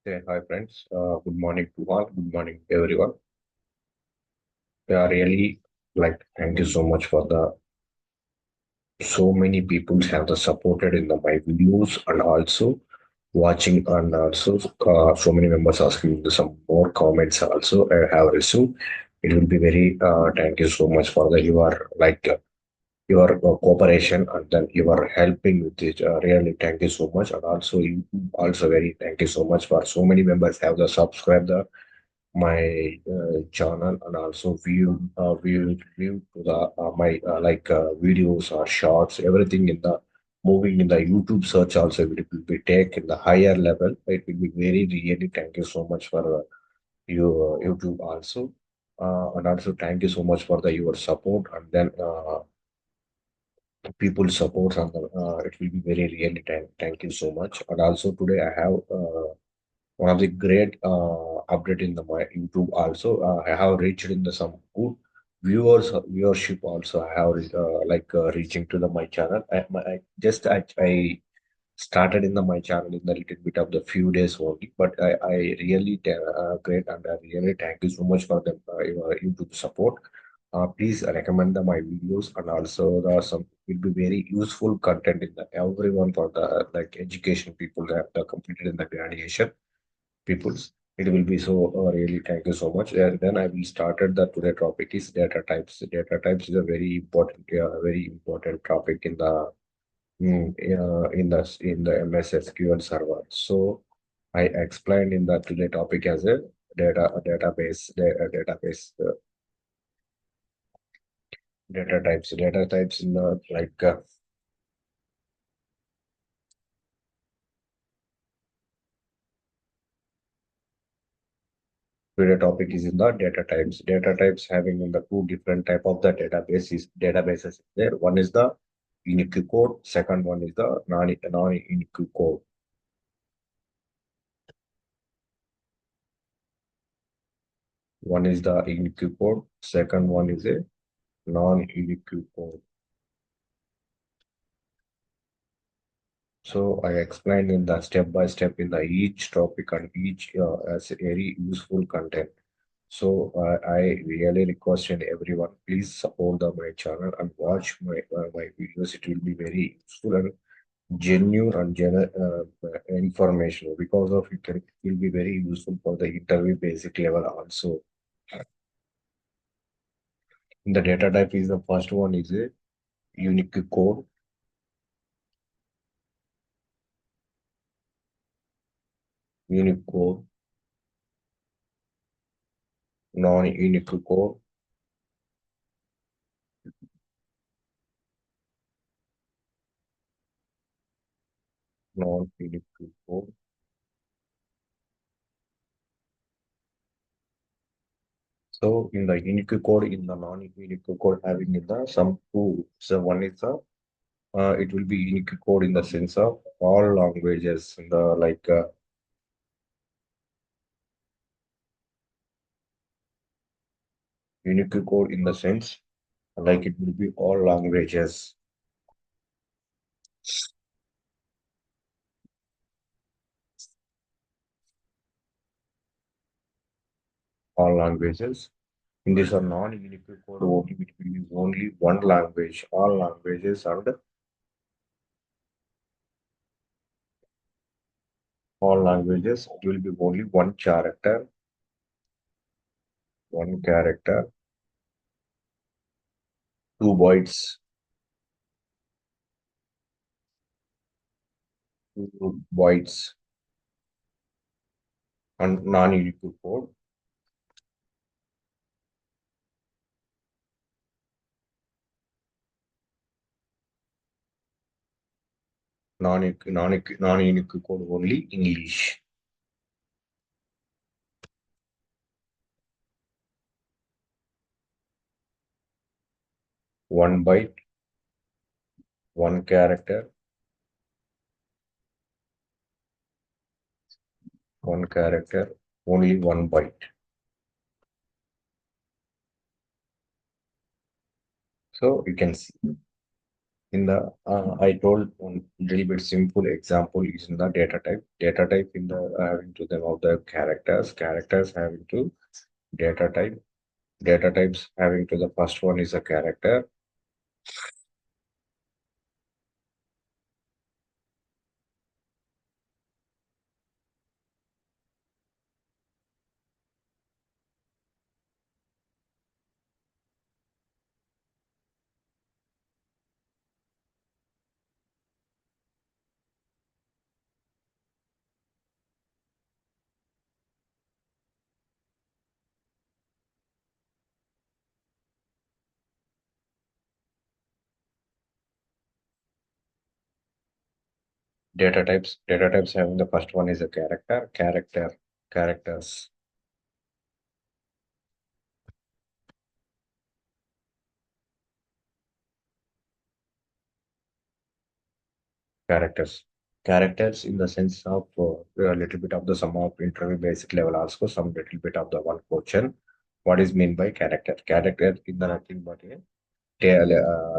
Say hi, friends. Good morning to all. Good morning, everyone. Really, thank you so much for the so many people have the supported in the my videos and also watching and also so many members asking some more comments also I have received. It will be very thank you so much for the your cooperation and then you are helping with it. Really, thank you so much. And also, you also very thank you so much for so many members have the subscribe the my channel and also view to the my videos or shorts everything in the moving in the YouTube search also it will be take in the higher level. It will be very really thank you so much for your YouTube also. And also thank you so much for the your support and then people support and it will be very really thank you so much. And also today I have one of the great update in the my YouTube also. I have reached in the some good viewership also. I have reaching to the my channel. I started in the my channel in the little bit of the few days only, but I really great and I really thank you so much for the your YouTube support. Please recommend the my videos and also the some will be very useful content in the everyone for the like education people that are completed in the graduation peoples. It will be so really thank you so much. And then I will started the today topic is data types. Data types is a very important topic in the in the MS SQL server. So I explained in the today topic as a database data types in the today topic is in the data types. Data types having in the two different type of the databases there. One is the unique code. Second one is the non-unique code. One is the unique code. Second one is a non-unique code. So I explained in the step by step in the each topic and each as a very useful content. So I really request in everyone, please support my channel and watch my videos. It will be very useful and genuine and information because of it will be very useful for the interview basic level also. In the data type is the first one is a unique code, unique code, non-unique code, non-unique code. So in the unique code, in the non-unique code, having in the some two. So one is the it will be unique code in the sense of all languages in the unique code in the sense like it will be all languages. In this are non-unique code only, which will use only one language, all languages and all languages. It will be only one character, 2 bytes, 2 bytes, and non-unique code. Non-unique code only English. 1 byte, one character, only 1 byte. So you can see In the I told one little bit simple example is in the data type. Data type in the having to them of the characters. Characters having to data type. Data types having to the first one is a character. Data types having the first one is a character. Characters. Characters. Characters in the sense of a little bit of the sum of interview basic level also some little bit of the one question. What is mean by character? Character in the nothing but a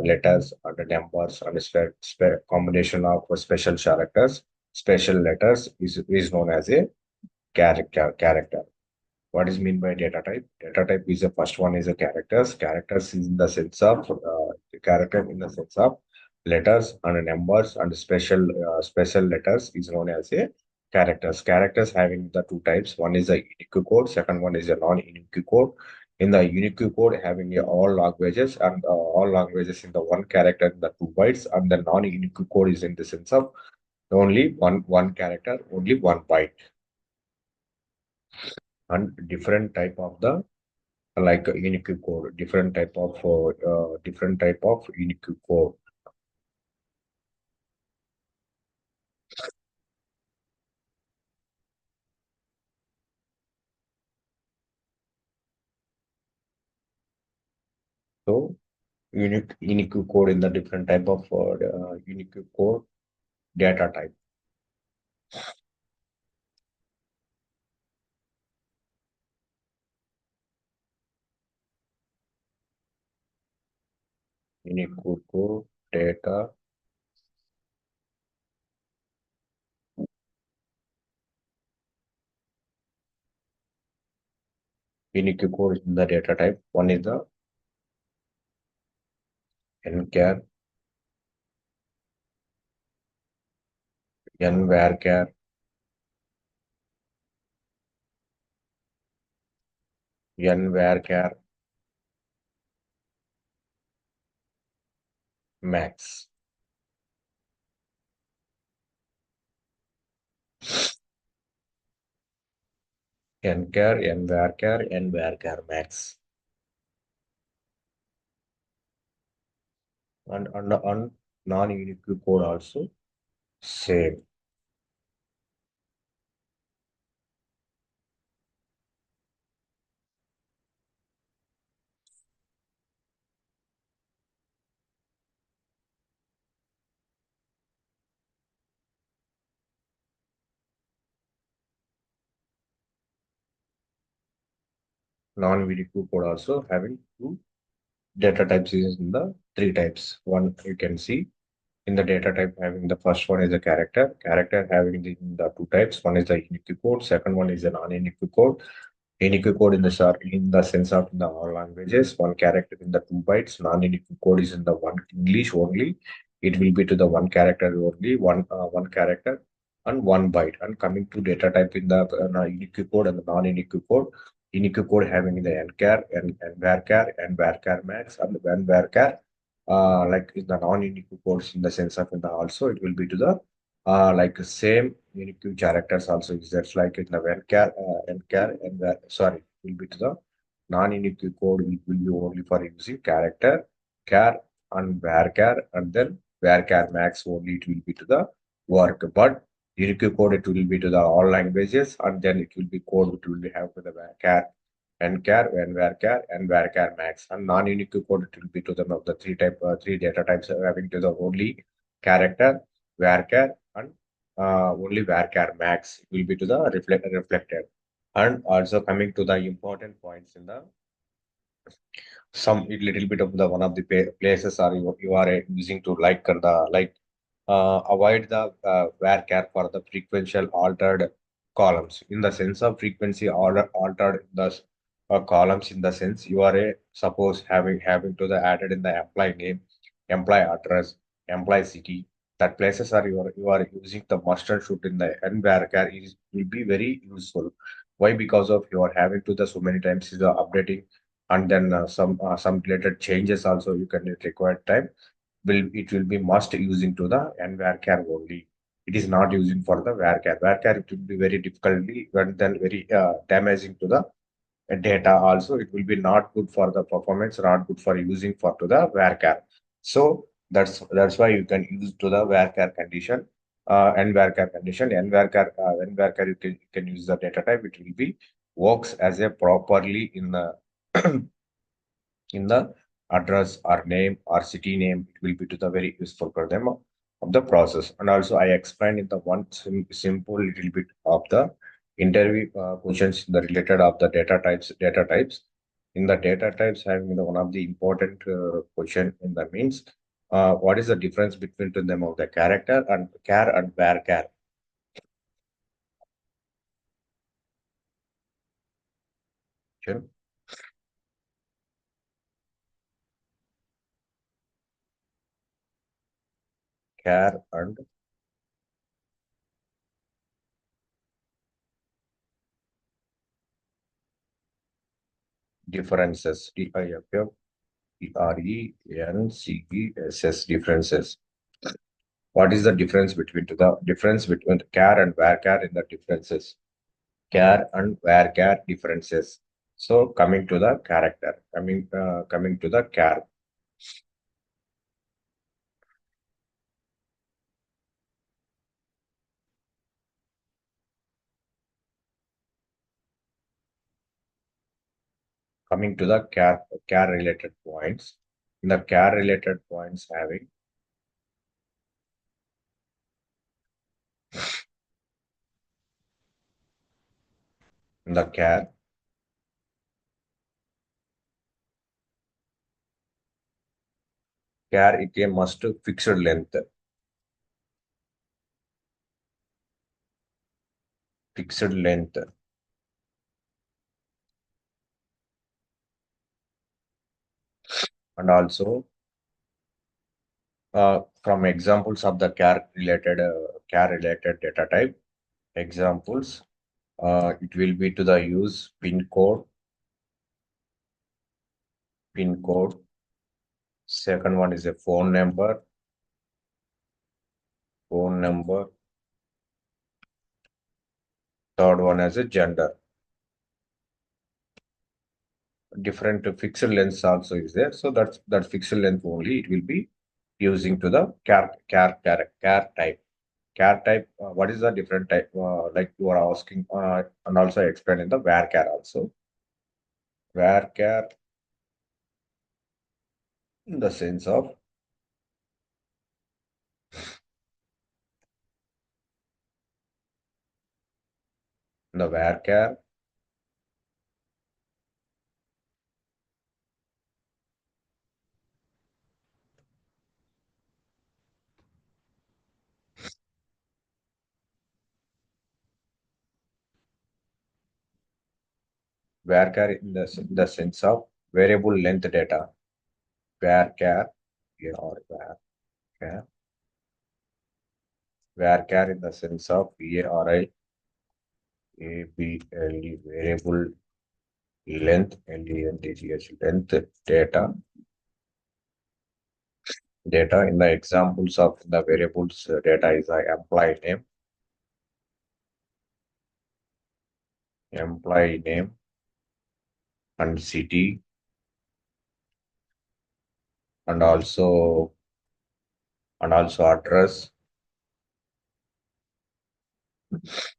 letters and the numbers and a combination of special characters. Special letters is known as a character. What is mean by data type? Data type is the first one is a characters. Characters is in the sense of character in the sense of letters and numbers and special letters is known as a characters. Characters having the two types. One is a unique code. Second one is a non-unique code. In the unique code having all languages and all languages in the one character in the two bytes, and the non-unique code is in the sense of only one character, only one byte, and different type of the like a unique code, different type of unique code. So unique code in the different type of unique code data type. Unique code data. Unique code in the data type. One is the nchar, nvarchar, nvarchar max, nchar, nvarchar max, and non-unique code also same. Non-unique code also having two data types is in the three types. One you can see in the data type having the first one is a character. Character having the two types. One is the unique code. Second one is a non-unique code. Unique code in the in the sense of in the all languages. One character in the two bytes. Non-unique code is in the one English only. It will be to the one character only. One character and one byte. And coming to data type in the unique code and the non-unique code. Unique code having the nchar and varchar and varchar max and when varchar like in the non-unique codes in the sense of in the also it will be to the like same unique characters also is that's like in the varchar and sorry will be to the non-unique code will be only for using character char and varchar and then varchar max only it will be to the work, but unique code it will be to the all languages and then it will be code it will be have to the varchar nchar and varchar and varchar max, and non-unique code it will be to them of the three data types having to the only character varchar and only varchar max will be to the reflected. And also coming to the important points in the some a little bit of the one of the places are you are using to avoid the varchar for the frequential altered columns in the sense of frequency altered the columns in the sense you are suppose having to the added in the employee name, employee address, employee city. That places are you are using the must and should in the n varchar is will be very useful. Why? Because of you are having to the so many times is the updating and then some related changes also you can require time will be must using to the and varchar only. It is not using for the varchar. Varchar it will be very difficultly and then very damaging to the data also. It will be not good for the performance, not good for using for to the varchar. So that's why you can use to the varchar condition and varchar condition. And varchar when varchar you can use the data type. It will be works as a properly in the in the address or name or city name. It will be to the very useful for them of the process. And also I explained in the one simple little bit of the interview questions in the related of the data types. In the data types having the one of the important question in the means what is the difference between to them of the character and char and varchar. Sure. Char and differences. Differences. Differences. What is the difference between the difference between char and varchar in the differences? Char and varchar differences. So coming to the character, coming to the char, coming to the char related points. In the char related points having in the char it a must fixed length, fixed length, and also from examples of the char related data type examples. It will be to the use pin code. Second one is a phone number. Third one as a gender. Different fixed lengths also is there. So that's that fixed length only. It will be using to the char type. Char type. What is the different type? Like you are asking, and also I explain in the varchar also. Varchar in the sense of the varchar in the sense of variable length data. Varchar, yeah, or varchar, varchar in the sense of VARIABLE, variable length, LENTH, length data. In the examples of the variables data is employee name and city, and also address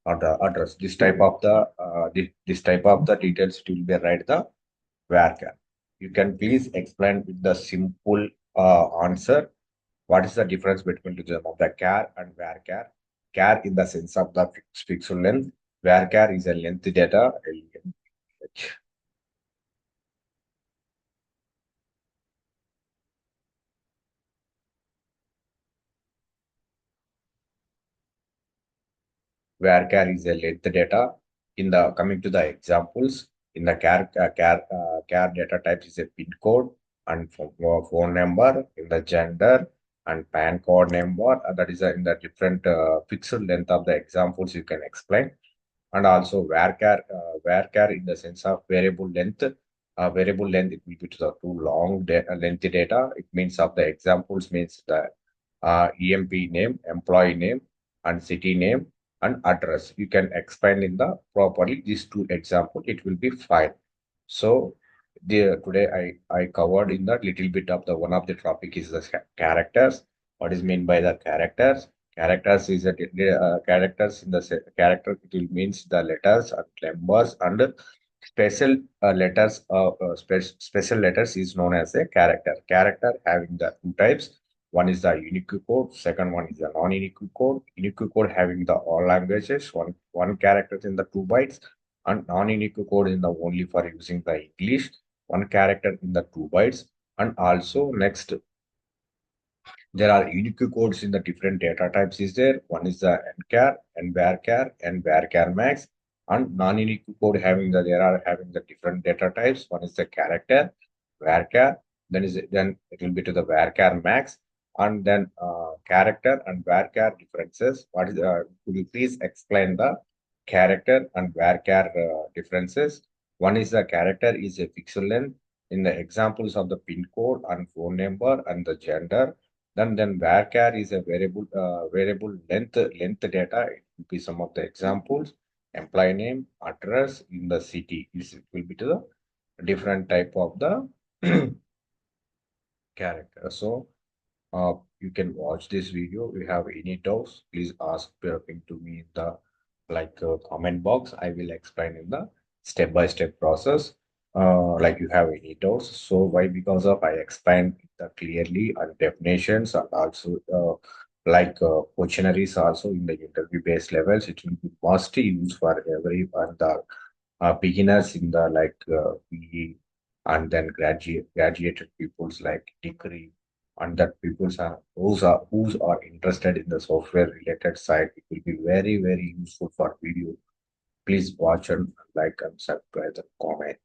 or the address. This type of the details it will be right the varchar. You can please explain with the simple answer. What is the difference between the them of the char and varchar? Char in the sense of the fixed length. Varchar is a length data. Varchar is a length data. In the coming to the examples, in the char data types is a pin code and phone number, in the gender and PAN code number. That is in the different fixed length of the examples you can explain. And also varchar in the sense of variable length. Variable length, it will be to the too long lengthy data. It means of the examples means the EMP name, employee name, and city name and address. You can expand in the properly these two example. It will be fine. So today I covered in the little bit of the one of the topic is the characters. What is meant by the characters? Characters is characters in the character. It will means the letters and numbers and special letters. Special letters is known as a character. Character having the two types. One is the unique code. Second one is the non-unique code. Unique code having the all languages. One character in the 2 bytes and non-unique code in the only for using the English. One character in the 2 bytes. And also next there are unique codes in the different data types is there. One is the nchar and varchar and varchar max and non-unique code having there are having the different data types. One is the character, varchar, then it will be to the varchar max and then character and varchar differences. What is could you please explain the character and varchar differences? One is the character is a pixel length in the examples of the pin code and phone number and the gender. Then varchar is a variable length data. It will be some of the examples. Employee name, address in the city. It will be to the different type of the character. So you can watch this video. If you have any doubts, please ask to me in the comment box. I will explain in the step-by-step process. Like you have any doubts. So why? Because of I explained that clearly and definitions and also questionnaires also in the interview-based levels. It will be must use for every and the beginners in the PE and then graduated peoples like degree and that peoples are who's are interested in the software related side. It will be very useful for video. Please watch and like and subscribe and comment.